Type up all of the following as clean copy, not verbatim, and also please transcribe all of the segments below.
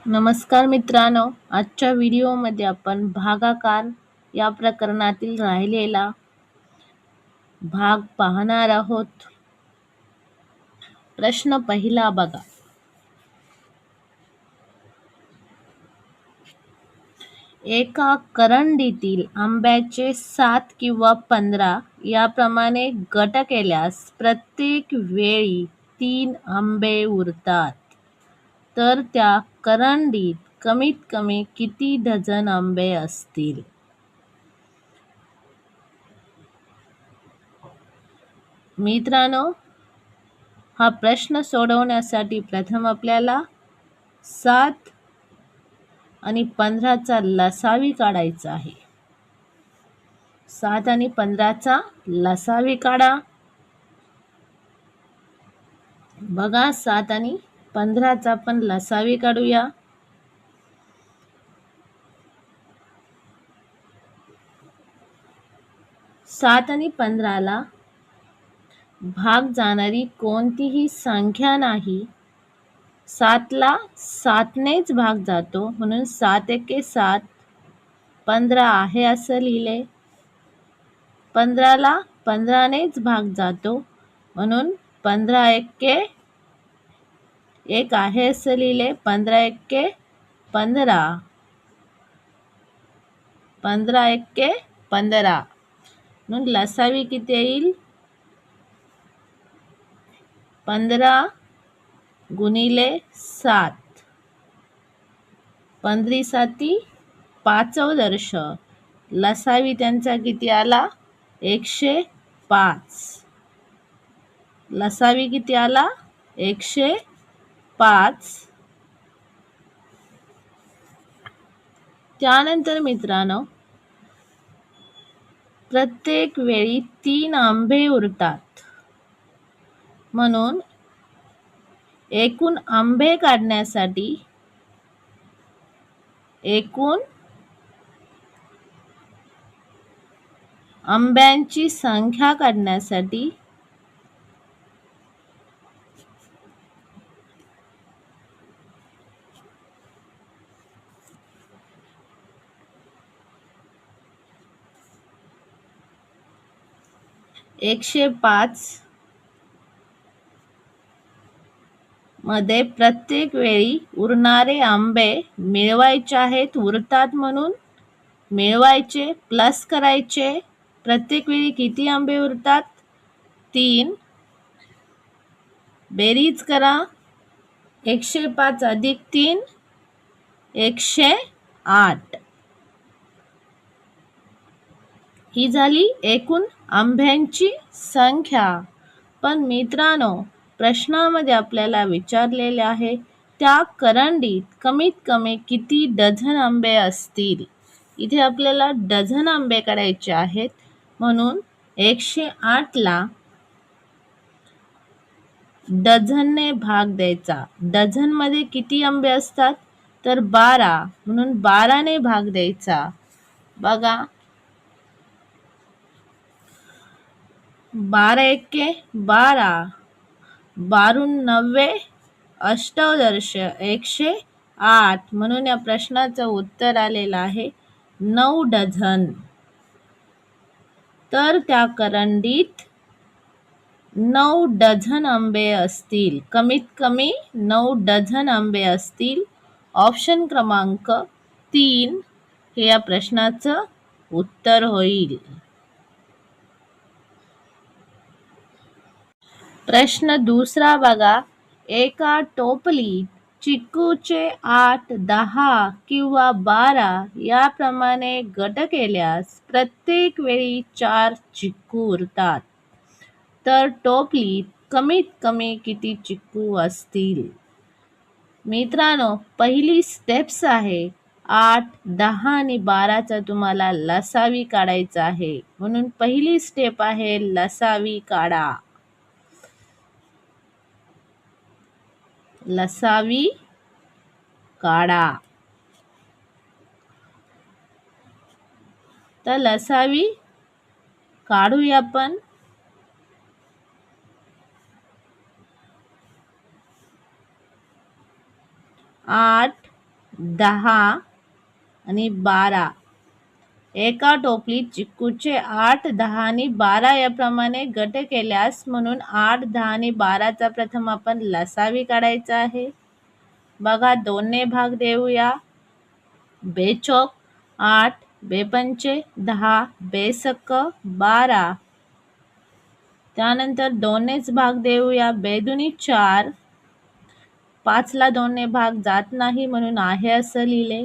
नमस्कार मित्रांनो, आजच्या व्हिडिओमध्ये आपण भागाकार या प्रकरणातील राहिलेला भाग पाहणार आहोत. प्रश्न पहिला बघा. एका करंडीतील आंब्याचे 7 किंवा 15 याप्रमाणे गट केल्यास प्रत्येक वेळी 3 आंबे उरतात. तर त्या करंडीत कमीत कमी किती डझन आंबे असतील? मित्रांनो, हा प्रश्न सोडवण्यासाठी प्रथम आपल्याला 7 आणि 15चा लसावी काढायचा आहे. 7 आणि 15चा लसावी काढा. बघा, 7 आणि 15चा पण लसावी काढूया. सात आणि 15ला भाग जाणारी कोणतीही संख्या नाही. 7ला 7नेच भाग जातो, म्हणून 7 एके 7. 15 आहे असं लिहिले. 15ला 15नेच भाग जातो, म्हणून 15 एके 1 आहे असं लिहिले. 15 एके 15. 15 एके 15. म्हणून लसावी किती येईल? 15 गुणिले 7. 15 साती 5 लसावी त्यांचा किती आला? 105. लसावी किती आला? 105. त्यानंतर मित्रांनो, प्रत्येक वेळी 3 आंबे उरतात, म्हणून एकूण आंबे काढण्यासाठी एकूण आंब्यांची संख्या काढण्यासाठी एकशे 5 मध्ये प्रत्येक वेळी उरणारे आंबे मिळवायचे आहेत. उरतात म्हणून मिळवायचे प्लस करायचे. प्रत्येक वेळी किती आंबे उरतात? 3. बेरीज करा. 105 अधिक 3 108. ही झाली एकूण आंब्यांची संख्या. पण मित्रांनो, प्रश्नामध्ये आपल्याला विचारलेले आहे त्या करंडीत कमीत कमी किती डझन आंबे असतील. इथे आपल्याला डझन आंबे काढायचे आहेत, म्हणून 108ला डझनने भाग द्यायचा. डझनमध्ये किती आंबे असतात? तर 12, म्हणून 12ने भाग द्यायचा. बघा, 12 एके 12. 12 9 अष्टादश 108. म्हणून या प्रश्नाचं उत्तर आलेलं आहे 9 डझन. तर त्या करंडीत 9 डझन आंबे असतील. कमीत कमी 9 डझन आंबे असतील. ऑप्शन क्रमांक 3 हे या प्रश्नाचं उत्तर होईल. प्रश्न दुसरा बघा. एका टोपलीत चिक्कूचे 8, 10 किंवा 12 याप्रमाणे गट केल्यास प्रत्येक वेळी 4 चिक्कू उरतात. तर टोपलीत कमीत कमी किती चिक्कू असतील? मित्रांनो, पहिली स्टेप्स आहे 8, 10 आणि 12चा तुम्हाला लसावी काढायचा आहे, म्हणून पहिली स्टेप आहे लसावी काढा. लसावी काढा. तर लसावी काढूया आपण. 8, 10 आणि 12. एका टोपलीत चिक्कूचे 8, 10 आणि 12 याप्रमाणे गट केल्यास म्हणून 8, 10 आणि 12चा प्रथम आपण लसावी काढायचा आहे. बघा 2 ने भाग देऊया. बेचोक 8, बेपंचे 10, बेसक 12. त्यानंतर 2 नेच भाग देऊया. बेदुनी 4, 5 ला 2 ने भाग जात नाही म्हणून आहे असं लिहिले.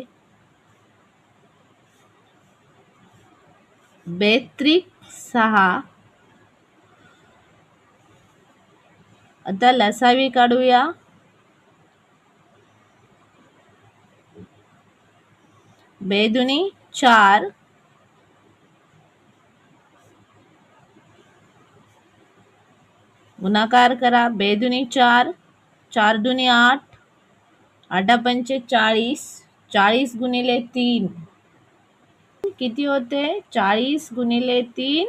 बेत्रिक 6. आता लसावी काढूया. बेदुनी 4, गुणाकार करा. बेदुनी 4, 4 दुनी 8, 8 पंचे 40, 40 गुणिले 3 किती होते? 40 गुणिले 3,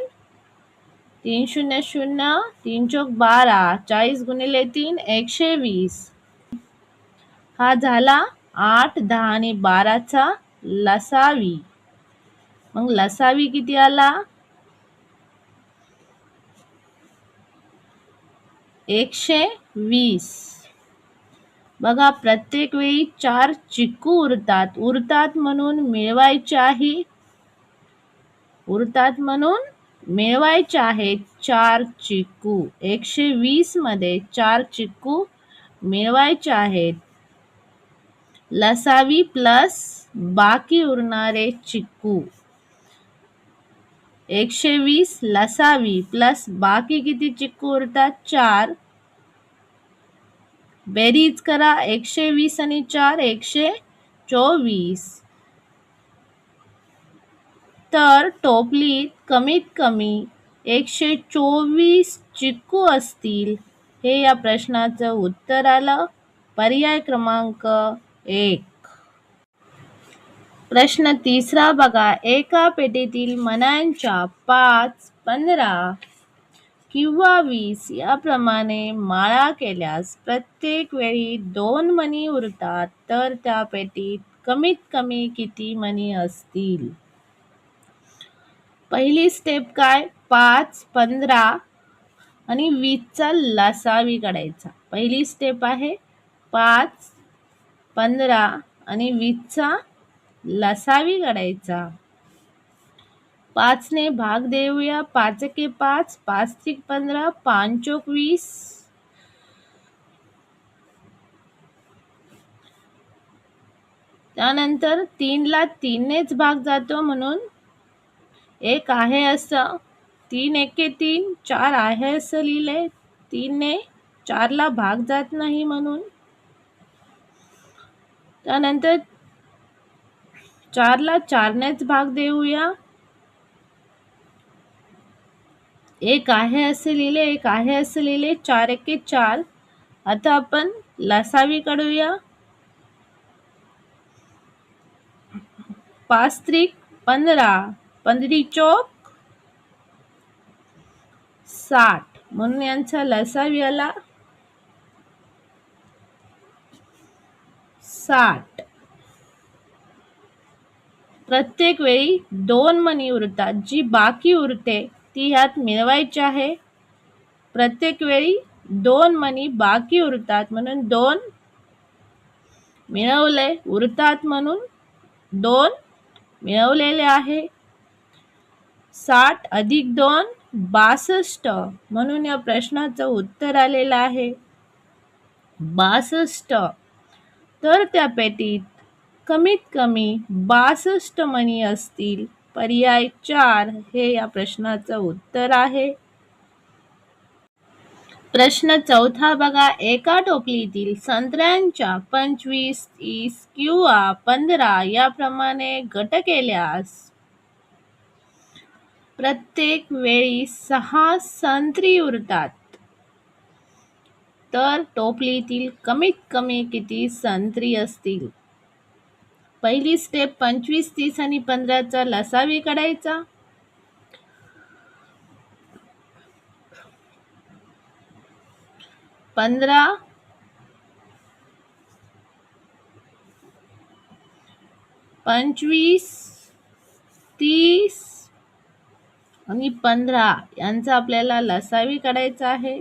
3 0 0, 3 चौक 12, 40 गुणिले 3 120. हा झाला 8, 10 आणि 12चा लसावी. मग लसावी किती आला? 120. बघा प्रत्येक वेळी 4 चिक्कू उरतात म्हणून मिळवायचे आहेत 4 चिक्कू. 120 मध्ये 4 चिक्कू मिळवायचे आहेत. लसावी प्लस बाकी उरणारे चिक्कू. 120 लसावी प्लस बाकी किती चिक्कू उरतात? 4. बेरीज करा. 120 आणि 4 124. तर टोपलीत कमीत कमी 124 चिक्कू असतील. हे या प्रश्नाचं उत्तर आलं. पर्याय क्रमांक 1. प्रश्न 3 बघा. एका पेटीतील मण्यांच्या 5, 15 किंवा 20 याप्रमाणे माळा केल्यास प्रत्येक वेळी 2 मणी उरतात, तर त्या पेटीत कमीत कमी किती मणी असतील? पहिली स्टेप काय? 5, 15 आणि 20चा लसावी काढायचा. पहिली स्टेप आहे 5, 15 आणि 20चा लसावी काढायचा. 5 ने भाग देऊया. 5 एके 5, 5 त्रिक 15, 5 चौक 20. त्यानंतर 3 ला 3 नेच भाग जातो म्हणून 1 आहे असं. 3 एके 3, 4 आहे असं लिहिले. 3 ने 4 ला भाग जात नाही म्हणून. त्यानंतर 4 ला 4 नेच भाग देऊया. 1 आहे असे लिहिले, 1 आहे असे लिहिले. 4 एके 4. आता आपण लसावी काढूया. 5 त्रिक 15, 15 चौक 60 म्हणून यांचा लसावी आला 60. प्रत्येक वेळी 2 मणी उरतात. जी बाकी उरते ती ह्यात मिळवायची आहे. प्रत्येक वेळी 2 मणी बाकी उरतात म्हणून 2 मिळवले. उरतात म्हणून 2 मिळवलेले आहे. 60 अधिक 2 62 म्हणून या प्रश्नाचं उत्तर आलेलं आहे 62. तर त्या पेटीत कमीत कमी 62 मणी असतील. पर्याय 4 हे या प्रश्नाचं उत्तर आहे. प्रश्न 4 बघा. एका टोपलीतील संत्र्यांच्या 25, 30 किंवा 15 याप्रमाणे गट केल्यास प्रत्येक वेळी 6 संत्री उरतात, तर टोपलीतील कमीत कमी किती संत्री असतील? पहिली स्टेप 25, 30 आणि 15चा लसावी काढायचा. 15 25, 30 आणि 15 यांचा आपल्याला लसावी काढायचा आहे.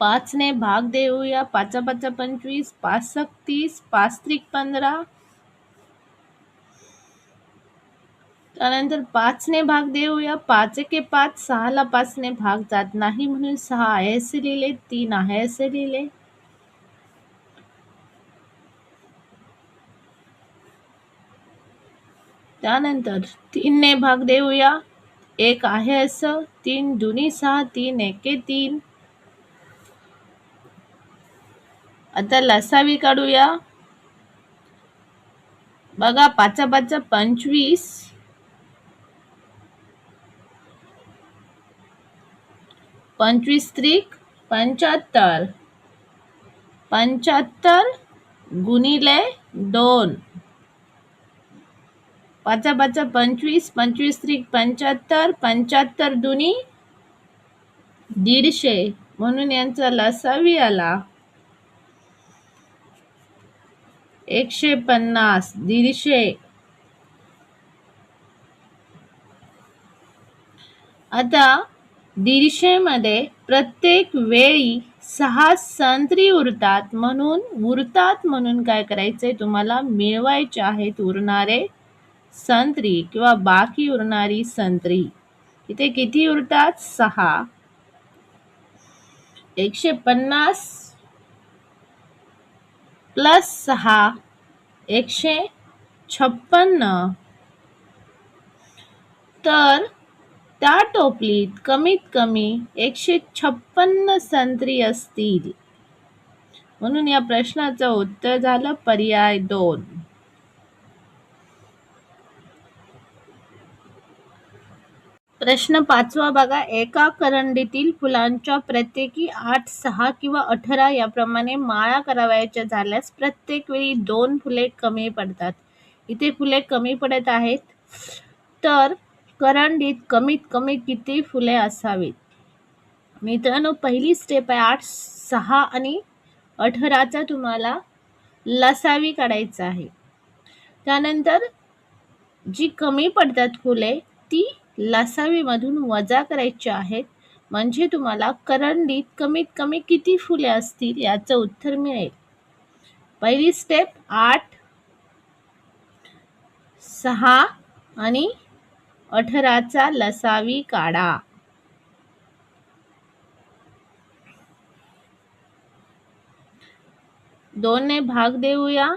5 ने भाग देऊया. 5 5 25, 5 30, 5 त्रिक 15. त्यानंतर 5 ने भाग देऊया. 5 एके 5, 6 ला 5 ने भाग जात नाही म्हणून 6 आहे असे लिहिले, 3 आहे असे लिहिले. त्यानंतर 3 ने भाग देऊया. 1 आहे असं, 3 दुनी 6, 3 एके 3. आता लसावी काढूया. बघा 5 5 25, 25 त्रिक 75, 75 गुणिले 2. 5 5 25, 25 त्रिक 75, 75 दुनी 150 म्हणून यांचा लसावी आला 150, 150. आता 150 मध्ये प्रत्येक वेळी 6 संत्री उरतात म्हणून काय करायचंय तुम्हाला, मिळवायचे आहेत उरणारे संत्री किंवा बाकी उरणारी संत्री. इथे किती उरतात, 6. 150 प्लस 6 156. तर त्या टोपलीत कमीत कमी 156 संत्री असतील म्हणून या प्रश्नाचं उत्तर झालं पर्याय 2. प्रश्न 5वा बघा. एका करंडीतील फुलांच्या प्रत्येकी 8, 6 किंवा 18 याप्रमाणे माळा करावयाच्या झाल्यास प्रत्येक वेळी 2 फुले कमी पडतात. इथे फुले कमी पडत आहेत, तर करंडीत कमीत कमी किती फुले असावीत. मित्रांनो, पहिली स्टेप आहे 8, 6 आणि 18चा तुम्हाला लसावी काढायचा आहे. त्यानंतर जी कमी पडतात फुले ती लसावी मधून वजा करायची आहेत, म्हणजे तुम्हाला करंडीत कमीत कमी किती फुले असतील याचं उत्तर मिळेल. पहिली स्टेप 8, 6 आणि 18चा लसावी काढा. दोन ने भाग देऊया.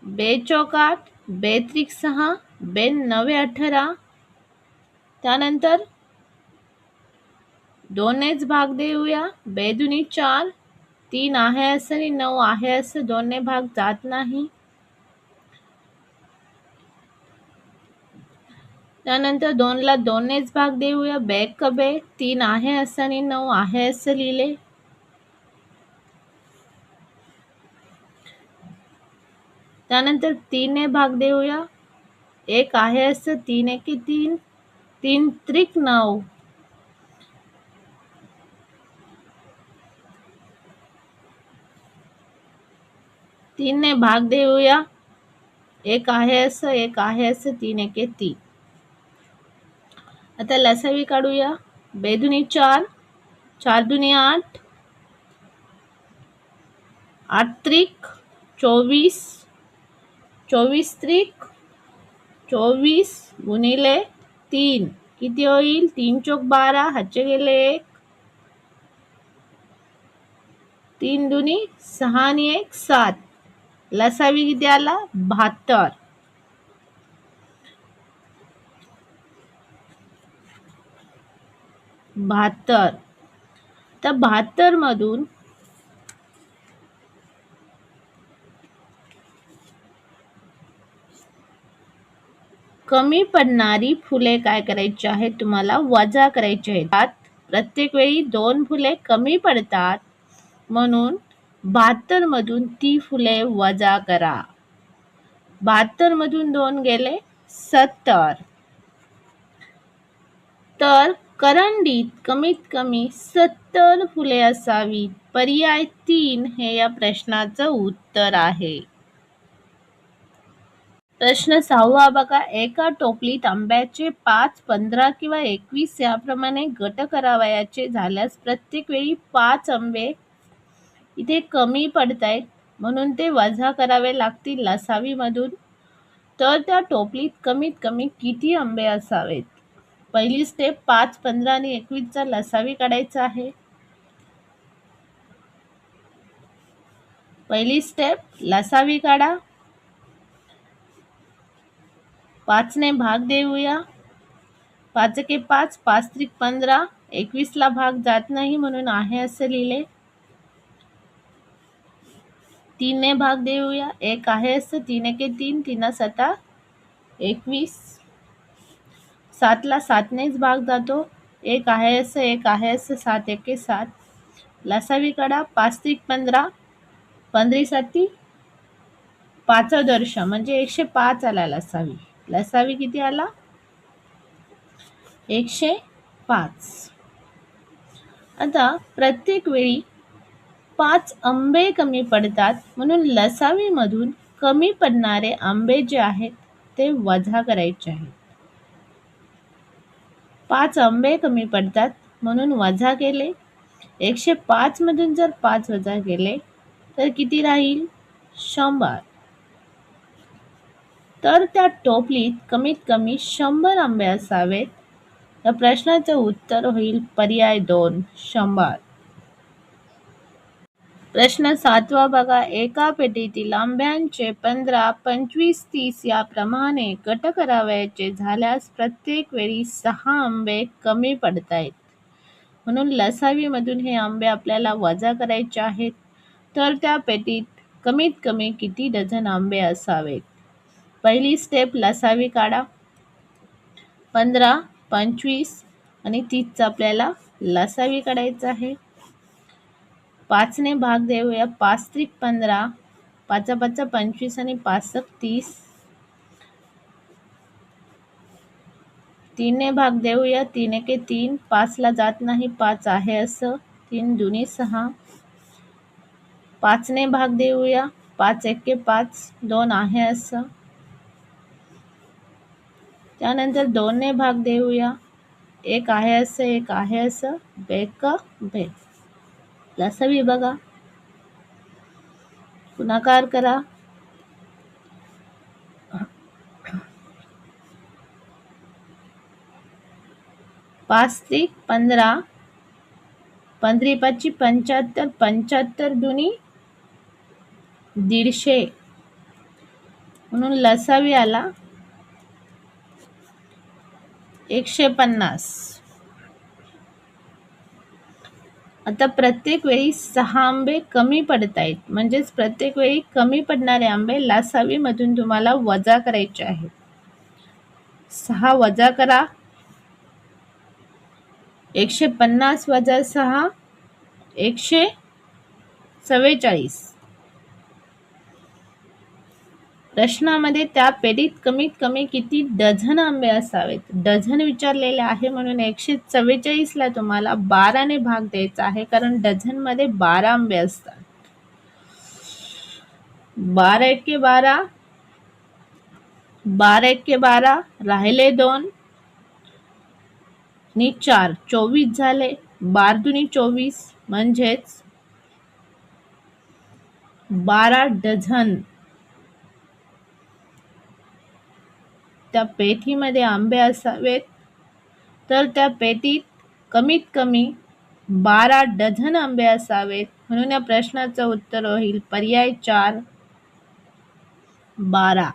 2 चौक 8, 2 त्रिक 6, 2 9 18. त्यानंतर 2 नेच भाग देऊया. 2 दुनी 4, 3 आहे असं आणि 9 आहे असं, 2 ने भाग जात नाही. त्यानंतर 2 ला 2 नेच भाग देऊया. 2 क 2, 3 आहे असं आणि 9 आहे असं लिहिले. त्यानंतर 3 ने भाग देऊया. 1 आहे असं, 3 एके 3, 3 त्रिक 9. तीन ने भाग देऊया. 1 आहे असं, 1 आहे असं, 3 एके 3. आता लसावी काढूया. 2 दुनी 4, 4 दुनी 8, 8 त्रिक 24, 24 त्रिक 24 गुणिले 3 किती होईल, 3 चौक 12, हातचे गेले 1, 3 दुनी 6 आणि 1 7. लसावी किती आला, 72. तर 72 मधून कमी पडणारी फुले काय करायची आहेत, तुम्हाला वजा करायची आहेत. प्रत्येक वेळी 2 फुले कमी पडतात म्हणून 72 मधून ती फुले वजा करा. 72 मधून 2 गेले 70. तर करंडीत कमीत कमी 70 फुले असावीत. पर्याय 3 हे या प्रश्नाचं उत्तर आहे. प्रश्न 6 बघा. एका टोपलीत आंब्याचे 5, 15 किंवा 21 याप्रमाणे गट करावयाचे झाल्यास प्रत्येक वेळी 5 आंबे इथे कमी पडतायत म्हणून ते वजा करावे लागतील लसावीमधून. तर त्या टोपलीत कमीत कमी किती आंबे असावेत? पहिली स्टेप 5, 15 आणि 21चा लसावी काढायचा आहे. पहिली स्टेप लसावी काढा. 5 ने भाग देऊया. 5 एके 5, 5 त्रिक 15, 21ला भाग जात नाही म्हणून आहे असं लिहिले. 3 ने भाग देऊया. 1 आहे असं. 3 एके 3, 3 7 21. 7ला 7 नेच भाग जातो. 1 आहे असं. 1 आहे असं. 7 एके 7. लसावी काढा. 5 त्रिक 15, 15 7 5 म्हणजे 105 आला लसावी. लसावी किती आला? 105. आता प्रत्येक वेळी 5 आंबे कमी पडतात म्हणून लसावीमधून कमी पडणारे आंबे जे आहेत ते वजा करायचे आहेत. 5 आंबे कमी पडतात म्हणून वजा केले. 105 मधून जर 5 वजा केले तर किती राहील? 100. तर त्या टोपलीत कमीत कमी 100 आंबे असावेत. या प्रश्नाचे उत्तर होईल पर्याय 2, 100. प्रश्न 7 बघा. एका पेटीतील आंब्यांचे 15, 25, 30 याप्रमाणे गट करावयाचे झाल्यास प्रत्येक वेळी 6 आंबे कमी पडतायत म्हणून लसावीमधून हे आंबे आपल्याला वजा करायचे आहेत. तर त्या पेटीत कमीत कमी किती डझन आंबे असावेत? पहिली स्टेप लसावी काढा. 15, 25 आणि 30चा आपल्याला लसावी काढायचा आहे. 5 ने भाग देऊया. 5 त्रिक 15, 5 5 25 आणि 5 30. 3 ने भाग देऊया. 3 एके 3, 5ला जात नाही. 5 आहे असं. 3 दुनी 6. 5 ने भाग देऊया. 5 एके 5, 2 आहे असं. त्यानंतर 2 ने भाग देऊया. 1 आहे असं. 1 आहे असं. बेक बे. लसावी बघा. गुणाकार करा. 5 त्रिक 15, 15 5 75, 75 दुनी 150 म्हणून लसावी आला 150. आता प्रत्येक वेळी 6 आंबे कमी पडत आहेत म्हणजेच प्रत्येक वेळी कमी पडणारे आंबे लसावीमधून तुम्हाला वजा करायचे आहेत. 6 वजा करा. 150 वजा 6, 144. प्रश्नामध्ये त्या पेटीत कमीत कमी किती डझन आंबे असावेत? डझन विचारलेले आहे म्हणून 144ला तुम्हाला 12 ने भाग द्यायचा आहे कारण डझन मध्ये 12 आंबे असतात. 12 एके 12, 12 एके 12, राहिले 2 आणि 4, 24 झाले. 12 दुनी 24 म्हणजेच 12 डझन त्या पेटीमध्ये आंबे असावेत. तर त्या पेटीत कमीत कमी 12 डझन आंबे असावेत म्हणून या प्रश्नाचं उत्तर होईल पर्याय 4, 12.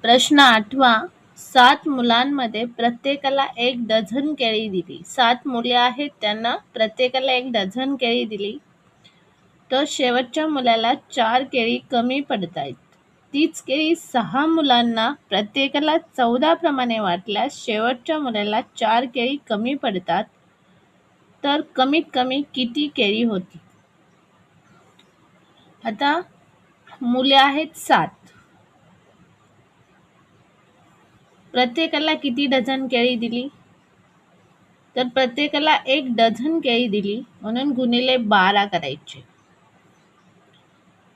प्रश्न 8. 7 मुलांमध्ये प्रत्येकाला 1 डझन केळी दिली. 7 मुले आहेत त्यांना प्रत्येकाला 1 डझन केळी दिली. तर शेवटच्या मुलाला 4 केळी कमी पडतायत. तीच केळी 6 मुलांना प्रत्येकाला 14 प्रमाणे वाटल्यास शेवटच्या मुलाला 4 केळी कमी पडतात. तर कमीत कमी किती केळी होती? आता मुले आहेत 7. प्रत्येकाला किती डझन केळी दिली? तर प्रत्येकाला 1 डझन केळी दिली म्हणून गुणिले 12 करायचे.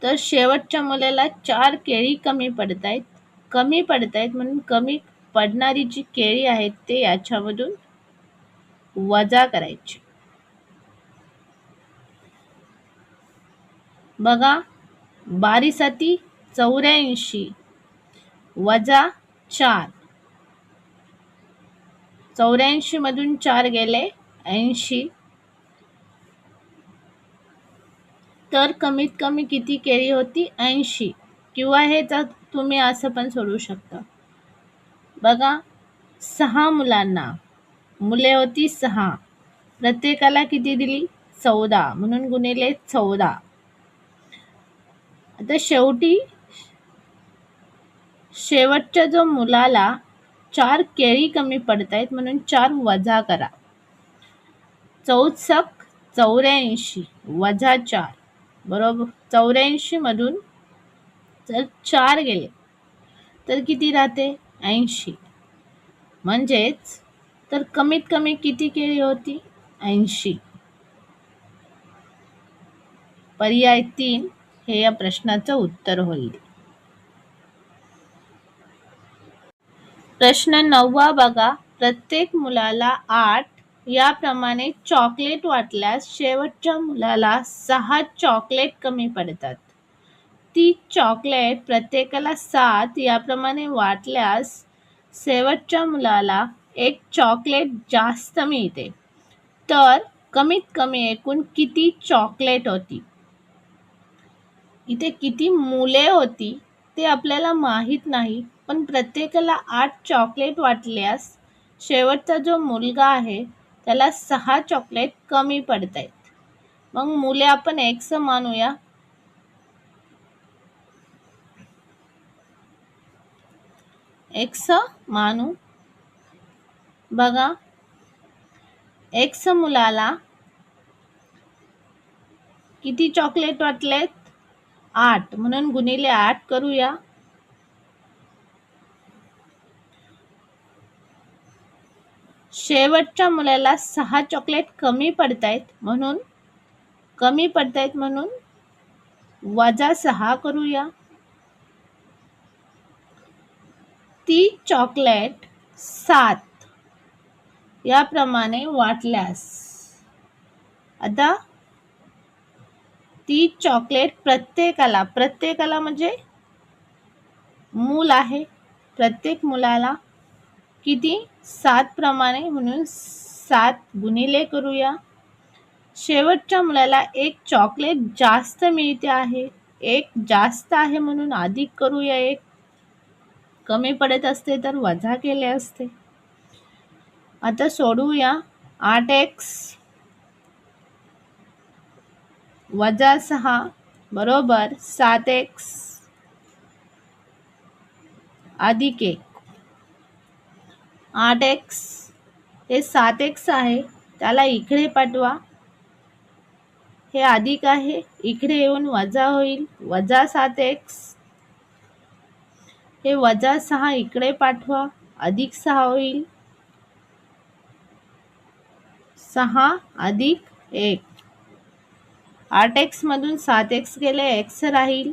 तर शेवटच्या मुलाला 4 केळी कमी पडतायत म्हणून कमी पडणारी जी केळी आहेत ते याच्यामधून वजा करायची. बघा, 12 84 वजा 4. 84 मधून 4 गेले 80. तर कमीत कमी किती केळी होती? 80. किंवा हे तर तुम्ही असं पण सोडवू शकता. बघा, 6 मुलांना, मुले होती 6, प्रत्येकाला किती दिली? 14 म्हणून गुणिले 14. आता शेवटच्या जो मुलाला 4 केळी कमी पडतायत म्हणून 4 वजा करा. 4 84 वजा 4 बरोबर. 84 मधून जर 4 गेले तर किती राहते? 80. म्हणजेच तर कमीत कमी किती केळी होती? 80. पर्याय 3 हे या प्रश्नाचं उत्तर होईल. प्रश्न 9 बघा. प्रत्येक मुलाला 8 याप्रमाणे चॉकलेट वाटल्यास शेवटच्या मुलाला 6 चॉकलेट कमी पडतात. ती चॉकलेट प्रत्येकाला 7 याप्रमाणे वाटल्यास शेवटच्या मुलाला 1 चॉकलेट जास्त मिळते. तर कमीत कमी एकूण किती चॉकलेट होती? इथे किती मुले होती ते आपल्याला माहीत नाही, पण प्रत्येकाला 8 चॉकलेट वाटल्यास शेवटचा जो मुलगा आहे त्याला 6 चॉकलेट कमी पडतायत. मग मुले आपण एक्स मानूया. एक्स मानू. बघा, एक्स मुलाला किती चॉकलेट वाटलेत? 8 म्हणून गुणिले 8 करूया. शेवटच्या मुलाला 6 चॉकलेट कमी पडतायत म्हणून वजा 6 करूया. ती चॉकलेट 7 याप्रमाणे वाटल्यास आता ती चॉकलेट प्रत्येकाला म्हणजे मूल आहे, प्रत्येक मुलाला किती? 7 प्रमाणे म्हणून 7 गुणिले करूया. शेवटच्या मुलाला 1 चॉकलेट जास्त मिळते आहे, 1 जास्त आहे म्हणून अधिक करूया. 1 कमी पडत असते तर वजा केले असते. आता सोडवूया. 8x वजा 6 बरोबर 7x अधिक 1. 8x हे 7x आहे त्याला इकडे पाठवा. हे अधिक आहे, इकडे येऊन वजा होईल, वजा 7x. हे वजा 6 इकडे पाठवा, अधिक 6 होईल, 6 अधिक 1. 8x मधून 7x गेले, x राहील,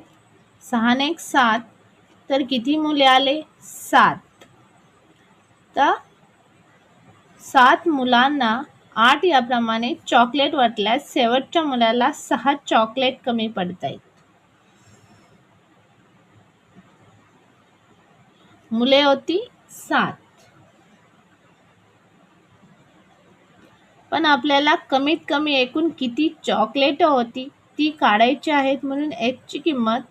6 ने 7 तर किती मुले आले? 7. तर 7 मुलांना 8 याप्रमाणे चॉकलेट वाटल्यास शेवटच्या मुलाला 6 चॉकलेट कमी पडतायत. मुले होती 7, पण आपल्याला कमीत कमी एकूण किती चॉकलेट होती ती काढायची आहेत. म्हणून x ची किंमत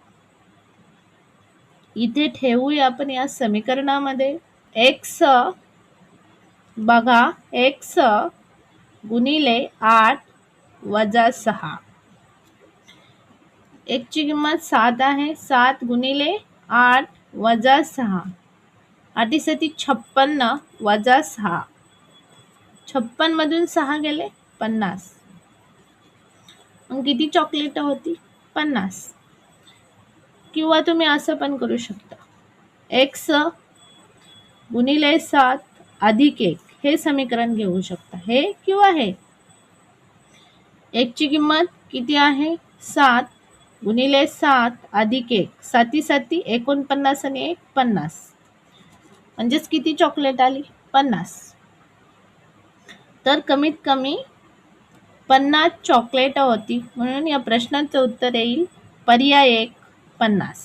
इथे ठेवूया आपण या समीकरणामध्ये. x बघा, x गुणिले 8 वजा 6. x ची किंमत 7 आहे, 7 गुणिले 8 वजा 6. 8 7 56 वजा 6. 56 मधून 6 गेले 50. मग किती चॉकलेट होती? 50. किंवा तुम्ही असं पण करू शकता. x गुणिले 7 अधिक 1 हे समीकरण घेऊ शकता, हे किंवा हे. 1 ची किंमत किती आहे 7 गुणिले 7 अधिक 1 7 7 49 आणि 1 50 म्हणजेच किती चॉकलेट आली 50. तर कमीत कमी 50 चॉकलेट होती, म्हणून या प्रश्नाचं उत्तर येईल पर्याय 1 50.